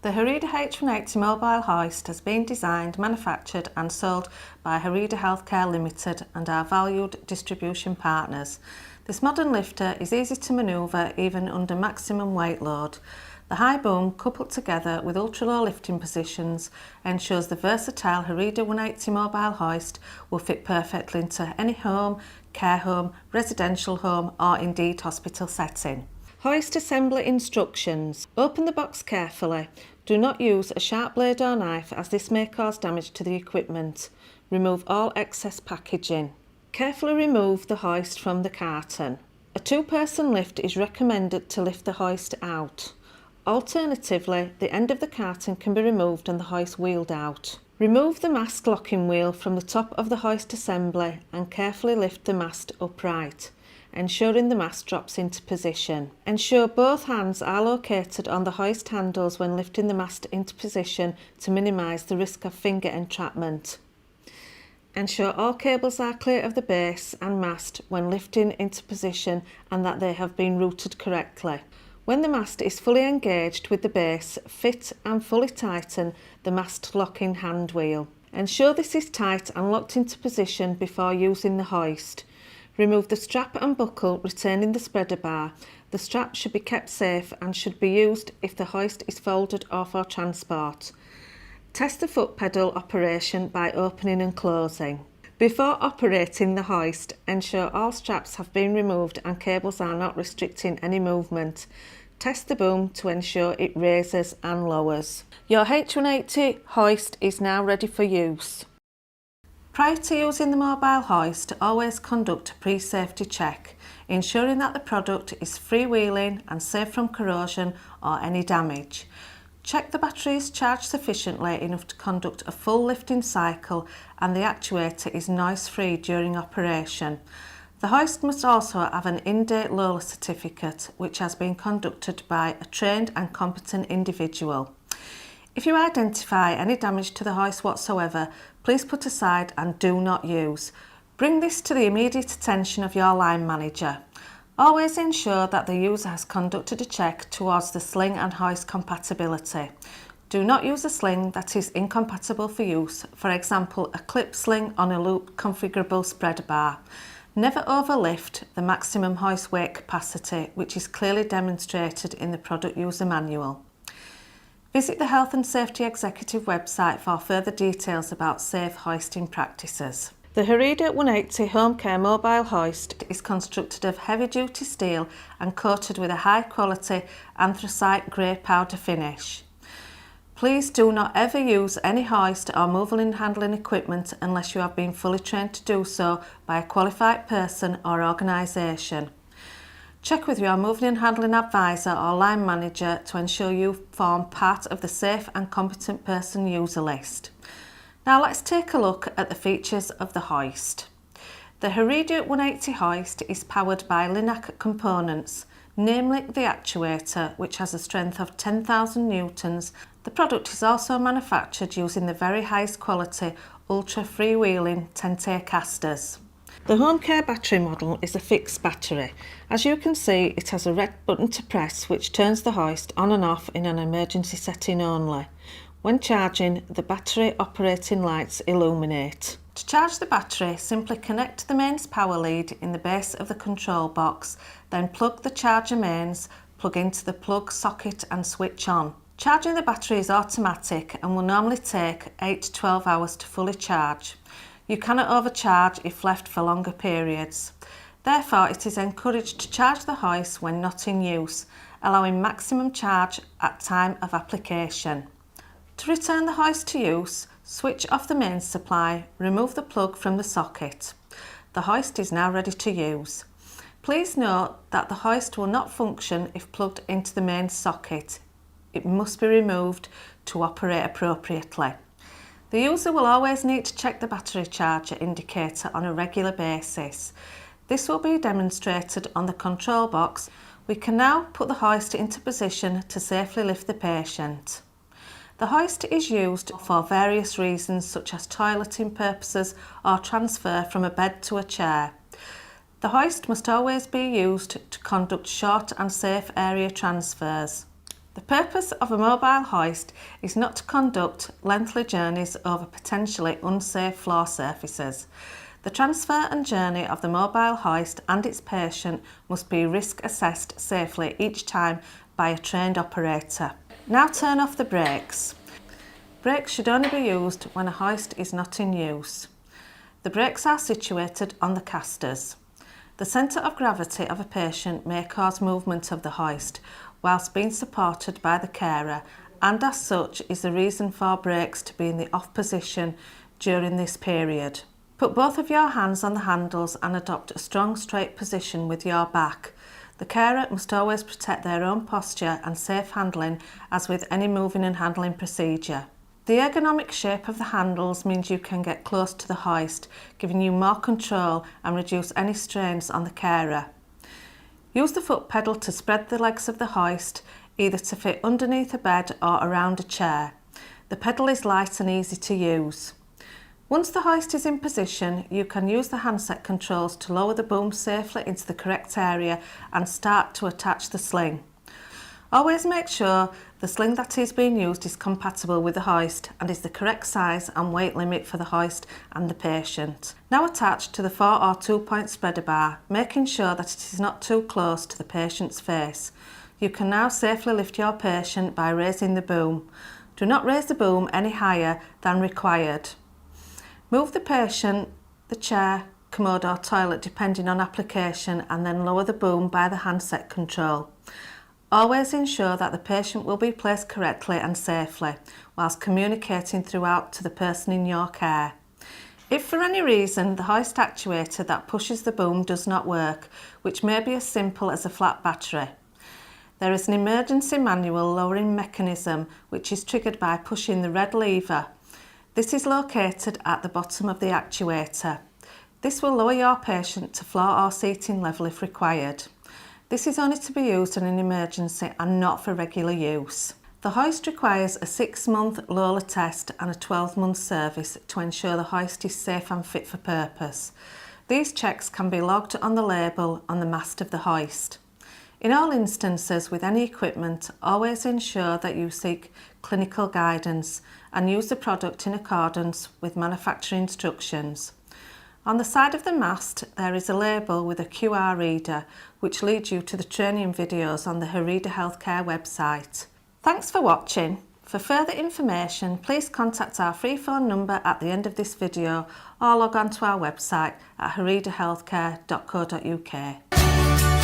The Herida H180 mobile hoist has been designed, manufactured and sold by Herida Healthcare Limited and our valued distribution partners. This modern lifter is easy to manoeuvre even under maximum weight load. The high boom, coupled together with ultra-low lifting positions, ensures the versatile Herida 180 mobile hoist will fit perfectly into any home, care home, residential home or indeed hospital setting. Hoist assembly instructions. Open the box carefully. Do not use a sharp blade or knife as this may cause damage to the equipment. Remove all excess packaging. Carefully remove the hoist from the carton. A two-person lift is recommended to lift the hoist out. Alternatively, the end of the carton can be removed and the hoist wheeled out. Remove the mast locking wheel from the top of the hoist assembly and carefully lift the mast upright, ensuring the mast drops into position. Ensure both hands are located on the hoist handles when lifting the mast into position to minimise the risk of finger entrapment. Ensure all cables are clear of the base and mast when lifting into position and that they have been routed correctly. When the mast is fully engaged with the base, fit and fully tighten the mast locking hand wheel. Ensure this is tight and locked into position before using the hoist. Remove the strap and buckle, retaining the spreader bar. The strap should be kept safe and should be used if the hoist is folded or for transport. Test the foot pedal operation by opening and closing. Before operating the hoist, ensure all straps have been removed and cables are not restricting any movement. Test the boom to ensure it raises and lowers. Your H180 hoist is now ready for use. Prior to using the mobile hoist, always conduct a pre-safety check, ensuring that the product is freewheeling and safe from corrosion or any damage. Check the battery is charged sufficiently enough to conduct a full lifting cycle and the actuator is noise-free during operation. The hoist must also have an in-date Lola certificate which has been conducted by a trained and competent individual. If you identify any damage to the hoist whatsoever, please put aside and do not use. Bring this to the immediate attention of your line manager. Always ensure that the user has conducted a check towards the sling and hoist compatibility. Do not use a sling that is incompatible for use, for example a clip sling on a loop configurable spreader bar. Never overlift the maximum hoist weight capacity, which is clearly demonstrated in the product user manual. Visit the Health and Safety Executive website for further details about safe hoisting practices. The Herida 180 Home Care Mobile Hoist is constructed of heavy-duty steel and coated with a high-quality anthracite grey powder finish. Please do not ever use any hoist or moving and handling equipment unless you have been fully trained to do so by a qualified person or organisation. Check with your moving and handling advisor or line manager to ensure you form part of the safe and competent person user list. Now let's take a look at the features of the hoist. The Herida 180 hoist is powered by Linac components, namely the actuator, which has a strength of 10,000 newtons. The product is also manufactured using the very highest quality ultra freewheeling Tente casters. The home care battery model is a fixed battery. As you can see, it has a red button to press which turns the hoist on and off in an emergency setting only. When charging, the battery operating lights illuminate. To charge the battery, simply connect to the mains power lead in the base of the control box, then plug the charger mains, plug into the plug socket and switch on. Charging the battery is automatic and will normally take 8 to 12 hours to fully charge. You cannot overcharge if left for longer periods. Therefore, it is encouraged to charge the hoist when not in use, allowing maximum charge at time of application. To return the hoist to use, switch off the mains supply, remove the plug from the socket. The hoist is now ready to use. Please note that the hoist will not function if plugged into the mains socket. It must be removed to operate appropriately. The user will always need to check the battery charger indicator on a regular basis. This will be demonstrated on the control box. We can now put the hoist into position to safely lift the patient. The hoist is used for various reasons such as toileting purposes or transfer from a bed to a chair. The hoist must always be used to conduct short and safe area transfers. The purpose of a mobile hoist is not to conduct lengthy journeys over potentially unsafe floor surfaces. The transfer and journey of the mobile hoist and its patient must be risk assessed safely each time by a trained operator. Now turn off the brakes. Brakes should only be used when a hoist is not in use. The brakes are situated on the casters. The centre of gravity of a patient may cause movement of the hoist whilst being supported by the carer, and as such is the reason for brakes to be in the off position during this period. Put both of your hands on the handles and adopt a strong straight position with your back. The carer must always protect their own posture and safe handling as with any moving and handling procedure. The ergonomic shape of the handles means you can get close to the hoist, giving you more control and reduce any strains on the carer. Use the foot pedal to spread the legs of the hoist, either to fit underneath a bed or around a chair. The pedal is light and easy to use. Once the hoist is in position, you can use the handset controls to lower the boom safely into the correct area and start to attach the sling. Always make sure the sling that is being used is compatible with the hoist and is the correct size and weight limit for the hoist and the patient. Now attach to the 4 or 2 point spreader bar, making sure that it is not too close to the patient's face. You can now safely lift your patient by raising the boom. Do not raise the boom any higher than required. Move the patient, the chair, commode or toilet depending on application, and then lower the boom by the handset control. Always ensure that the patient will be placed correctly and safely whilst communicating throughout to the person in your care. If for any reason the hoist actuator that pushes the boom does not work, which may be as simple as a flat battery, there is an emergency manual lowering mechanism which is triggered by pushing the red lever. This is located at the bottom of the actuator. This will lower your patient to floor or seating level if required. This is only to be used in an emergency and not for regular use. The hoist requires a 6-month Lola test and a 12-month service to ensure the hoist is safe and fit for purpose. These checks can be logged on the label on the mast of the hoist. In all instances with any equipment, always ensure that you seek clinical guidance and use the product in accordance with manufacturer instructions. On the side of the mast there is a label with a QR reader which leads you to the training videos on the Herida Healthcare website. Thanks for watching. For further information, please contact our free phone number at the end of this video or log on to our website at heridahealthcare.co.uk.